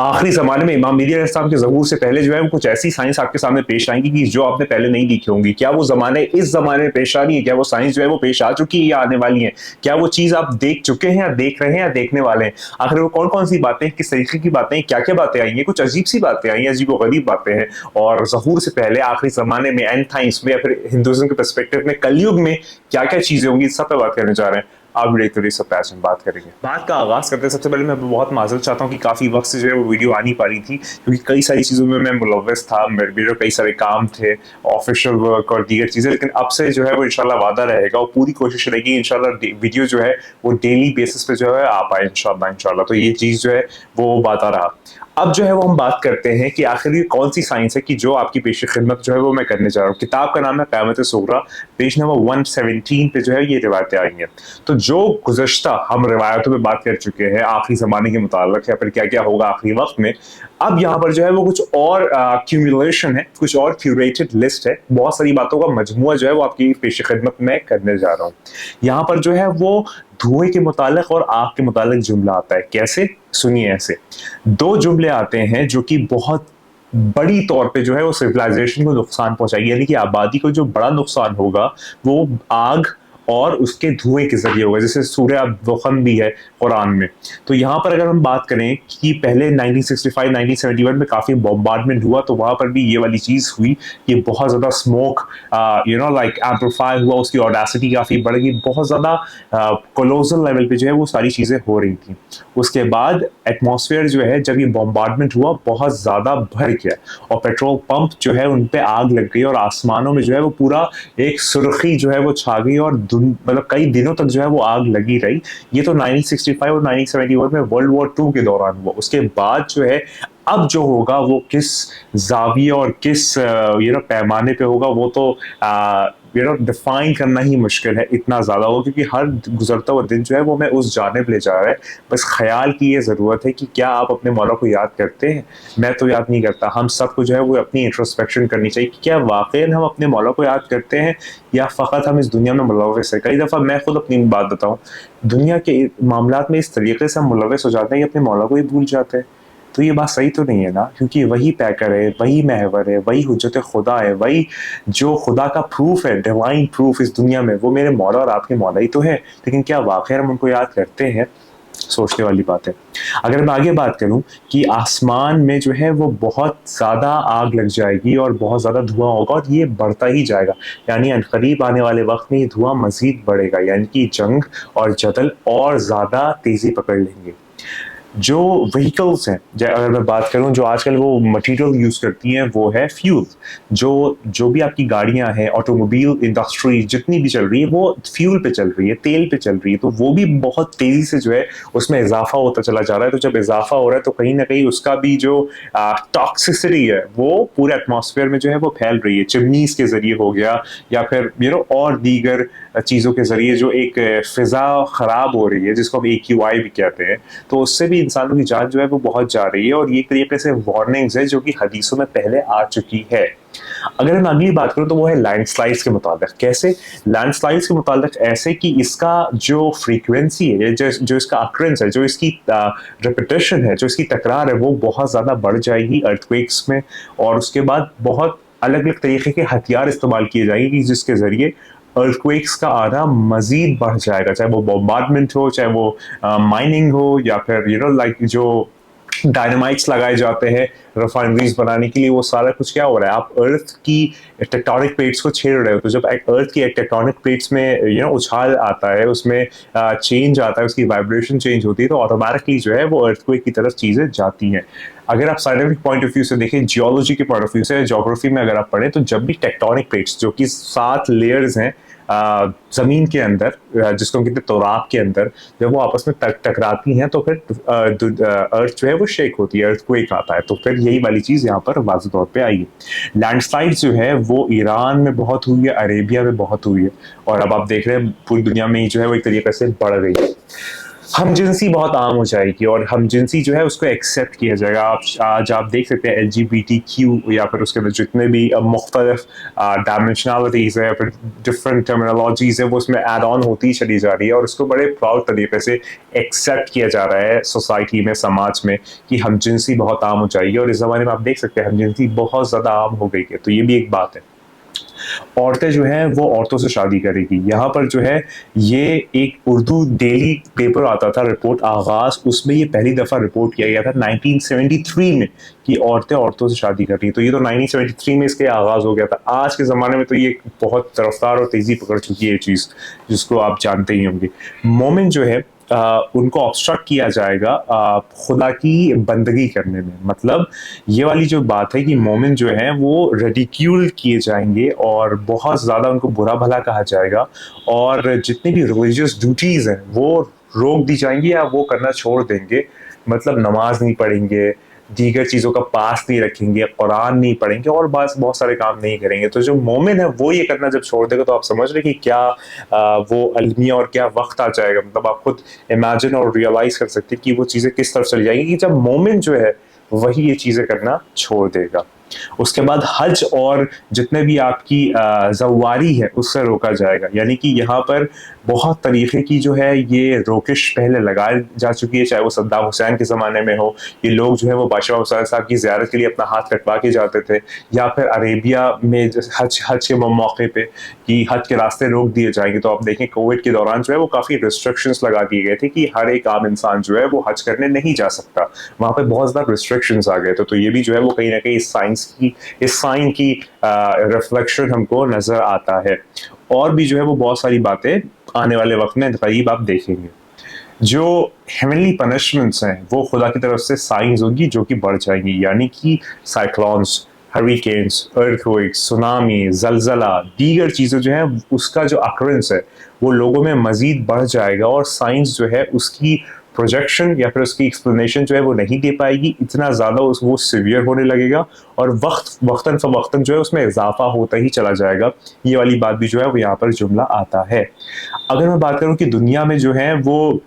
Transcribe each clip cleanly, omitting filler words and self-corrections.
आखिरी ज़माने में इमाम मेहदी अलैहिस्सलाम के ज़हूर से पहले जो है वो कुछ ऐसी साइंस आपके सामने पेश आएँगी कि जो आपने पहले नहीं देखी होंगी। क्या वो ज़माने इस ज़माने में पेश आ रही है? क्या वो साइंस जो है वो पेश आ चुकी है या आने वाली है? क्या वो चीज़ आप देख चुके हैं या देख रहे हैं या देखने वाले हैं? आखिर वो कौन-कौन सी बातें, किस तरीके की बातें, क्या-क्या बातें आई हैं? कुछ अजीब-सी बातें आई हैं, अजीबो-गरीब बातें हैं और ज़हूर से पहले आखिरी ज़माने में एंड टाइम्स में या फिर हिंदुइज़्म के पर्सपेक्टिव में कलयुग में क्या-क्या चीज़ें होंगी, इस सब पे बात करने जा रहे हैं। आप वीडियो के सब पे आज हम बात करेंगे। बात का आगाज़ करते हैं सबसे पहले मैं बहुत माज़रत चाहता हूँ कि काफ़ी वक़्त से जो है वो वीडियो आ नहीं पा रही थी क्योंकि कई सारी चीज़ों में मैं मुलव्वस था, मेरे कई सारे काम थे, ऑफ़िशियल वर्क और दीगर चीज़ें, लेकिन अब से जो है वो इंशाल्लाह वादा रहेगा और पूरी कोशिश रहेगी इंशाल्लाह वीडियो जो है वो डेली बेसिस पे जो है आ पाए इंशाल्लाह। तो ये चीज़ जो है वो वादा रहा। अब जो है वो हम बात करते हैं कि आखिर ये कौन-सी साइंस है कि जो आपकी पेश-ए-ख़िदमत जो है वो मैं करने जा रहा हूँ। किताब का नाम है क़यामत-ए-सुग़रा, पेज नंबर 117 पे जो है ये रिवायतें आई हैं। तो जो गुज़श्ता हम रिवायतों पे बात कर चुके हैं आखिरी ज़माने के मुताल्लिक़ या फिर क्या-क्या होगा आखिरी वक़्त में, अब यहाँ पर जो है वो कुछ और क्यूमुलेशन है, कुछ और क्यूरेटेड लिस्ट है, बहुत सारी बातों का मजमूआ जो है वो आपकी पेश-ए-ख़िदमत में करने जा रहा हूँ। यहाँ पर जो है वो धुएँ के मुताल्लिक़ और आग के मुताल्लिक़ जुमला आता है। कैसे? सुनिए ऐसे। 2 जुमले आते हैं जो कि बहुत बड़ी तौर पे जो है वो सिविलाइज़ेशन को नुकसान पहुँचाएगी, यानी कि आबादी को जो बड़ा नुकसान होगा, वो आग और उसके धुएँ के ज़रिए होगा, जैसे सूरह दुख़न भी है कुरान में। तो यहाँ पर अगर हम बात करें कि पहले 1965-1971 में काफ़ी बॉम्बार्डमेंट हुआ, तो वहाँ पर भी ये वाली चीज़ हुई कि बहुत ज़्यादा स्मोक लाइक एम्प्लीफाई हुआ, उसकी ऑडेसिटी काफ़ी बढ़ गई, बहुत ज़्यादा कोलोसल लेवल पे जो है वो सारी चीज़ें हो रही थी। उसके बाद एटमॉस्फेयर जो है जब ये बॉम्बार्डमेंट हुआ, बहुत ज़्यादा भर गया और पेट्रोल पंप जो है उन पे आग लग गई और आसमानों में जो है वो पूरा एक सुर्खी जो है वो छा गई और मतलब कई दिनों तक जो है वो आग लगी रही। ये तो 1965 और 1971 में वर्ल्ड वॉर 2 के दौरान हुआ। उसके बाद जो है अब जो होगा वो किस ज़ाविये और किस पैमाने पे होगा वो तो डिफाइन करना ही मुश्किल है, इतना ज़्यादा होगा क्योंकि हर गुजरता हुआ दिन जो है वो हमें उस जानिब ले जा रहा है। बस ख्याल की ये ज़रूरत है कि क्या आप अपने मौला को याद करते हैं? मैं तो याद नहीं करता। हम सबको जो है वो अपनी इंट्रोस्पेक्शन करनी चाहिए कि क्या वाक़ई हम अपने मौला को याद करते हैं या फ़कत हम इस दुनिया में मुलव्वस हैं? कई दफ़ा मैं खुद अपनी बात बताऊँ, दुनिया के मामलात में इस तरीके से हम मुलव्वस हो जाते हैं कि अपने मौला को ही भूल जाते हैं। तो ये बात सही तो नहीं है ना, क्योंकि वही पैकर है, वही महवर है, वही हुज्जत खुदा है, वही जो खुदा का प्रूफ है, डिवाइन प्रूफ इस दुनिया में, वो मेरे मौला और आपके मौला ही तो है। लेकिन क्या वाक़ई हम उनको याद करते हैं? सोचने वाली बात है। अगर मैं आगे बात करूँ कि आसमान में जो है वो बहुत ज़्यादा आग लग जाएगी और बहुत ज़्यादा धुआँ होगा और ये बढ़ता ही जाएगा। यानी अनक़रीब आने वाले वक़्त में ये धुआँ मज़ीद बढ़ेगा, यानी कि जंग और जदल और ज़्यादा तेज़ी पकड़ लेंगे। जो व्हीकल्स हैं, अगर मैं बात करूँ जो आजकल वो मटीरियल यूज़ करती हैं वो है फ्यूल। जो भी आपकी गाड़ियाँ हैं, ऑटोमोबाइल इंडस्ट्री जितनी भी चल रही है वो फ्यूल पे चल रही है, तेल पे चल रही है, तो वो भी बहुत तेज़ी से जो है उसमें इज़ाफ़ा होता चला जा रहा है। तो जब इज़ाफ़ा हो रहा है तो कहीं न कहीं उसका भी जो टॉक्सिसिटी है वो पूरे एटमॉस्फेयर में जो है वो फैल रही है। चिमनीज़ के ज़रिए हो गया या फिर और दीगर चीज़ों के ज़रिए जो एक फ़िज़ा ख़राब हो रही है जिसको हम AQI भी कहते हैं, तो उससे भी इंसानों की जान जो है वो बहुत जा रही है और ये एक तरीके से वार्निंग्स है जो कि हदीसों में पहले आ चुकी है। अगर मैं अगली बात करूँ तो वो है लैंडस्लाइड्स के मुताबिक। कैसे? लैंडस्लाइड्स के मुताबिक ऐसे कि इसका जो फ्रीक्वेंसी है, जो इसका अकरेंस है, जो इसकी रिपिटिशन है, जो इसकी तकरार है, वो बहुत ज़्यादा बढ़ जाएगी अर्थक्वेक्स में और उसके बाद बहुत अलग-अलग तरीके के हथियार इस्तेमाल किए जाएंगे जिसके ज़रिए अर्थक्वेक्स का आना मज़ीद बढ़ जाएगा, चाहे वो बॉम्बार्डमेंट हो, चाहे वो माइनिंग हो या फिर लाइक जो डायनामाइट्स लगाए जाते हैं रिफाइनरीज बनाने के लिए, वो सारा कुछ क्या हो रहा है, आप अर्थ की टेक्टोनिक प्लेट्स को छेड़ रहे हो। तो जब अर्थ की टेक्टोनिक प्लेट्स में उछाल आता है, उसमें चेंज आता है, उसकी वाइब्रेशन चेंज होती है, तो ऑटोमेटिकली जो है वो अर्थक्वेक की तरफ चीज़ें जाती हैं। अगर आप साइंटिफिक पॉइंट ऑफ व्यू से देखें, जियोलॉजी के पॉइंट ऑफ व्यू से, ज्योग्राफी में अगर आप पढ़ें, तो जब भी टेक्टोनिक प्लेट्स जो कि 7 लेयर्स हैं ज़मीन के अंदर, जिसको हम कहते हैं तोराब के अंदर, जब वो आपस में टकराती हैं तो फिर अर्थ जो है वो शेक होती है, अर्थक्वेक आता है। तो फिर यही वाली चीज़ यहाँ पर वाज़ेह तौर पे आई है। लैंडस्लाइड जो है वो ईरान में बहुत हुई है, अरेबिया में बहुत हुई है और अब आप देख रहे हैं पूरी दुनिया में ही जो है वो एक तरीके से बढ़ रही है। हमजिनसी बहुत आम हो जाएगी और हमजिनसी जो है उसको एक्सेप्ट किया जाएगा। आप आज आप देख सकते हैं एलजीबीटीक्यू या फिर उसके अंदर जितने भी मुख्तलिफ डायमेंशनलिटीज़ है या फिर डिफरेंट टर्मिनोलॉजीज़ है वो उसमें ऐड ऑन होती चली जा रही है और उसको बड़े प्राउड तरीके से एक्सेप्ट किया जा रहा है सोसाइटी में, समाज में, कि हमजिनसी बहुत आम हो जाएगी। और इस ज़माने में आप देख सकते हैं हमजिनसी बहुत ज़्यादा आम हो गई है, तो ये भी एक बात है। औरतें जो हैं वो औरतों से शादी करेगी। यहाँ पर जो है ये एक उर्दू डेली पेपर आता था, रिपोर्ट आगाज़, उसमें ये पहली दफ़ा रिपोर्ट किया गया था 1973 में कि औरतें औरतों से शादी कर रही हैं। तो ये तो 1973 में इसके आगाज़ हो गया था। आज के ज़माने में तो ये बहुत रफ्तार और तेज़ी पकड़ चुकी है ये चीज़, जिसको आप जानते ही होंगे। मोमिन जो है उनको ऑब्स्ट्रक्ट किया जाएगा खुदा की बंदगी करने में। मतलब ये वाली जो बात है कि मोमिन जो है वो रेडिक्यूल किए जाएंगे और बहुत ज़्यादा उनको बुरा भला कहा जाएगा और जितनी भी रिलीजियस ड्यूटीज़ हैं वो रोक दी जाएंगी या वो करना छोड़ देंगे। मतलब नमाज नहीं पढ़ेंगे, दीगर चीज़ों का पास नहीं रखेंगे, कुरान नहीं पढ़ेंगे और बस बहुत सारे काम नहीं करेंगे। तो जो मोमिन है वो ये करना जब छोड़ देगा तो आप समझ रहे कि क्या वो अलमिया और क्या वक्त आ जाएगा। मतलब आप खुद इमेजिन और रियलाइज कर सकते हैं कि वो चीज़ें किस तरफ चली जाएंगी कि जब मोमिन जो है वही ये चीज़ें करना छोड़ देगा। उसके बाद हज और जितने भी आपकी ज़वारी है उससे रोका जाएगा। यानी कि यहाँ पर बहुत तरीके की जो है ये रोकिश पहले लगाई जा चुकी है, चाहे वो सद्दाम हुसैन के ज़माने में हो, ये लोग जो है वो बादशाह हुसैन साहब की ज़ियारत के लिए अपना हाथ कटवा के जाते थे, या फिर अरेबिया में हज हज के मौके पे कि हज के रास्ते रोक दिए जाएंगे। तो आप देखें कोविड के दौरान जो है वो काफ़ी रिस्ट्रिक्शंस लगा दिए गए थे कि हर एक आम इंसान जो है वो हज करने नहीं जा सकता। वहाँ पर बहुत ज़्यादा रिस्ट्रिक्शंस आ गए थे। तो ये भी जो है वो कहीं ना कहीं इस साइन की रिफ्लेक्शन हमको नजर आता है। और भी जो है वो बहुत सारी बातें आने वाले वक्त में करीब आप देखेंगे। जो हेवनली पनिशमेंट्स हैं वो खुदा की तरफ से साइंस होगी जो कि बढ़ जाएंगी। यानी कि साइक्लोन्स, हरिकेन्स, अर्थक्वेक्स, सुनामी, जलजला, दीगर चीज़ें जो है उसका जो अकरेंस है वो लोगों में मजीद बढ़ जाएगा और साइंस जो है उसकी प्रोजेक्शन या फिर उसकी एक्सप्लेनेशन जो है वो नहीं दे पाएगी। इतना ज़्यादा वो सीवियर होने लगेगा और वक्तन फ़वक्तन जो है उसमें इजाफा होता ही चला जाएगा। ये वाली बात भी जो है वो यहाँ पर जुमला आता है। अगर मैं बात करूँ कि दुनिया में जो है वो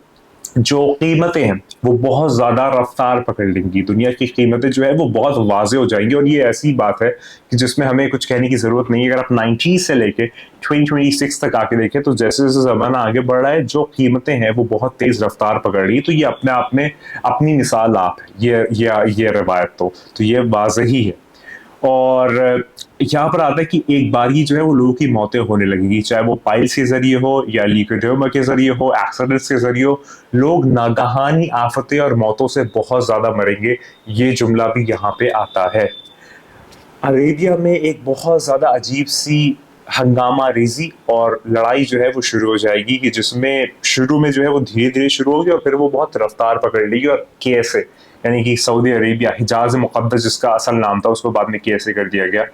जो कीमतें हैं वो बहुत ज़्यादा रफ्तार पकड़ लेंगी, दुनिया की कीमतें जो है वो बहुत वाज़ेह हो जाएंगी। और ये ऐसी बात है कि जिसमें हमें कुछ कहने की ज़रूरत नहीं है। अगर आप 90 से लेके 2026 तक आके देखें तो जैसे जैसे ज़माना आगे बढ़ रहा है जो कीमतें हैं वो बहुत तेज़ रफ्तार पकड़ रही है। तो ये अपने आप में अपनी मिसाल आप है ये रवायत तो ये वाज़ेह ही है। और यहाँ पर आता है कि एक बार ही जो है वो लोगों की मौतें होने लगेगी, चाहे वो पाइल्स के जरिए हो या लीकोडेर्मा के जरिए हो, एक्सीडेंट्स के जरिए हो। लोग नागहानी आफतें और मौतों से बहुत ज्यादा मरेंगे। ये जुमला भी यहाँ पे आता है। अरेबिया में एक बहुत ज्यादा अजीब सी हंगामा रेजी और लड़ाई जो है वो शुरू हो जाएगी कि जिसमें शुरू में जो है वो धीरे धीरे शुरू होगी और फिर वो बहुत रफ्तार पकड़ लेगी। और कैसे, यानी कि सऊदी अरेबिया, हिजाज मुक़द्दस जिसका असल नाम था उसको बाद में कैसे कर दिया गया,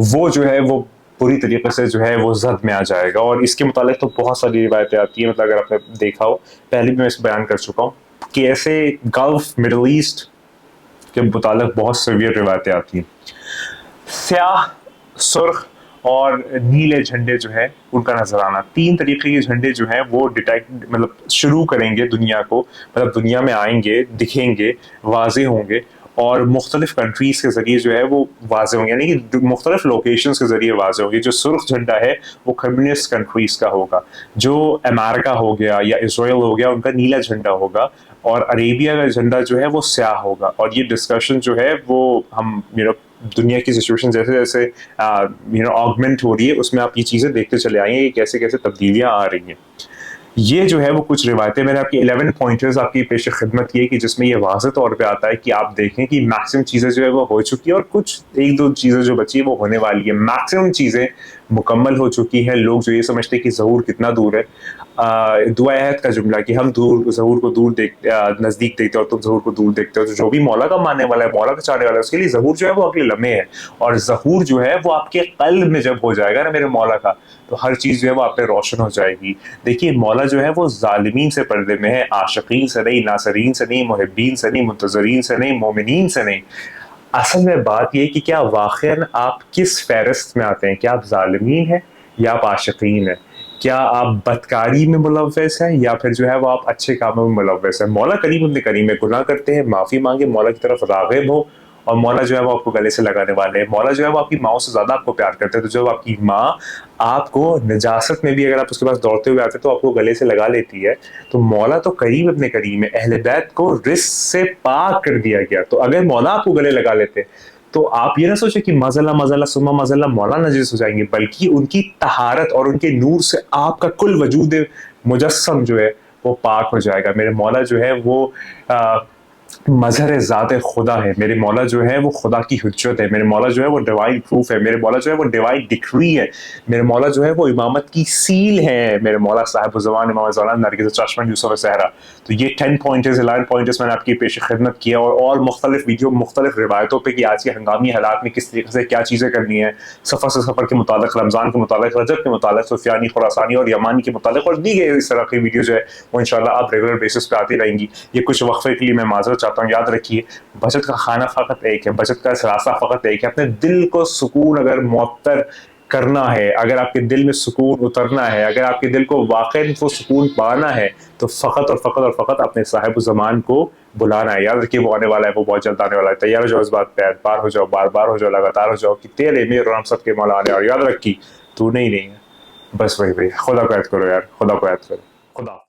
वो जो है वो पूरी तरीके से जो है वो जद में आ जाएगा। और इसके मुतालिक तो बहुत सारी रिवायतें आती हैं। मतलब अगर आपने देखा हो, पहले भी मैं इसको बयान कर चुका हूँ कि ऐसे गल्फ मिडल ईस्ट के मुतालिक बहुत सीवियर रिवायतें आती हैं। स्याह, सुर्ख और नीले झंडे जो है उनका नजर आना, तीन तरीके के झंडे जो है वो डिटेक्ट मतलब शुरू करेंगे दुनिया को, मतलब दुनिया में आएंगे, दिखेंगे, वाजे होंगे और मुख्तलिफ कंट्रीज के जरिए जो है वो वाजे होंगे। यानी कि मुख्तलिफ लोकेशन के जरिए वाजे होंगे। जो सुर्ख झंडा है वो कम्युनिस्ट कंट्रीज का होगा, जो अमेरिका हो गया या इसराइल हो गया उनका नीला झंडा होगा, और अरेबिया का झंडा जो है वो स्याह होगा। और ये डिस्कशन जो है वो हम दुनिया की सिचुएशन जैसे जैसे ऑगमेंट हो रही है उसमें आप ये चीज़ें देखते चले आएंगे कि कैसे कैसे तब्दीलियां आ रही हैं। ये जो है वो कुछ रिवायतें, मैंने आपकी 11 पॉइंटर्स आपकी पेश खिदमत की है कि जिसमें ये वाज़ेह तौर पे आता है कि आप देखें कि मैक्सिमम चीज़ें जो है वो हो चुकी है और कुछ एक दो चीज़ें जो बची है वो होने वाली है। मैक्सिमम चीज़ें मुकम्मल हो चुकी हैं। लोग जो ये समझते हैं कि ज़हूर कितना दूर है, दुआ अहद का जुमला कि हम ज़हूर को नज़दीक देखते हो और तुम ज़हूर को दूर देखते हो। तो जो भी मौला का मानने वाला है, मौला का चाहने वाला है, उसके लिए ज़हूर जो है वो अगले लम्हे है। और ज़हूर जो है वो आपके क़ल्ब में जब हो जाएगा ना मेरे मौला का, तो हर चीज़ जो है वो आप पे रोशन हो जाएगी। देखिए मौला जो है वो ज़ालिमीन से पर्दे में है, आशिकीन से नहीं, नासरीन से नहीं, मुहिब्बीन से नहीं, मुंतज़रीन से नहीं, मोमिनीन से नहीं। असल में बात यह कि क्या वाक़ईन आप किस फ़हरिस्त में आते हैं, क्या आप ज़ालिमीन हैं या आप आशिकीन हैं। क्या आप बदकारी में मुलव्वस हैं या फिर जो है वो आप अच्छे कामों में मुलव्वस हैं? मौला करीम अपने करीम में गुनाह करते हैं, माफ़ी मांगे, मौला की तरफ राग़िब हो, और मौला जो है वो आपको गले से लगाने वाले हैं। मौला जो है वो आपकी माओ से ज़्यादा आपको प्यार करते हैं। तो जब आपकी माँ आपको नजासत में भी अगर आप उसके पास दौड़ते हुए आते तो आपको गले से लगा लेती है, तो मौला तो करीब अपने करीम है। अहले बैत को रिस्क से पाक कर दिया गया, तो अगर मौला आपको गले लगा लेते तो आप ये ना सोचे कि मज़ल्ला मज़ल्ला सुम्मा मज़ल्ला मौला नजीस हो जाएंगे, बल्कि उनकी तहारत और उनके नूर से आपका कुल वजूद मुजस्सम जो है वो पाक हो जाएगा। मेरे मौला जो है वो मजहर ज़ात खुदा है। मेरे मौला जो है वो खुदा की हुज्जत है। मेरे मौला जो है वो डिवाइन प्रूफ है। मेरे मौला जो है वो डिवाइन डिक्री है। मेरे मौला जो है वो इमामत की सील है। मेरे मौला साहिब ज़मान इमाम ज़लान नरगिस चश्मन यूसुफ सहरा। तो ये 10 पॉइंटर्स 11 पॉइंटर्स मैंने आपकी पेश खिदमत किया, और मुख्तलिफ वीडियो मुख्तलिफ रिवायतों पर कि आज के हंगामी हालात में किस तरीके से क्या चीज़ें करनी है, सफ़र से सफ़र के मुताबिक, रमज़ान के मुताबिक, रजब के मुताबिक, सुफियानी खुरासानी और यमानी के मुताबिक, और दी गई इस तरह की वीडियो जो है वो इंशाल्लाह आप रेगुलर बेसिस पे आती रहेंगी। ये कुछ वक्फे के लिए मैं माजरत चाहता हूँ। याद रखिए, बचत का खाना फ़कत एक है, बचत का रास्ता फ़कत एक है। अपने दिल को सुकून अगर मुअत्तर करना है, अगर आपके दिल में सुकून उतरना है, अगर आपके दिल को वाक़ई वो सुकून पाना है, तो फ़कत और फ़कत और फ़कत अपने साहिब-ज़मान को बुलाना है। याद रखिए, वो आने वाला है, वो बहुत जल्द आने वाला है। तैयार हो जाओ इस बात पे, बार हो जाओ, बार-बार हो जाओ, लगातार हो जाओ कि तेरे मेरे और हम सब के मौला आने। और याद रखी, तू नहीं है, बस वही। खुदा को याद करो यार, खुदा को याद करो। खुदा।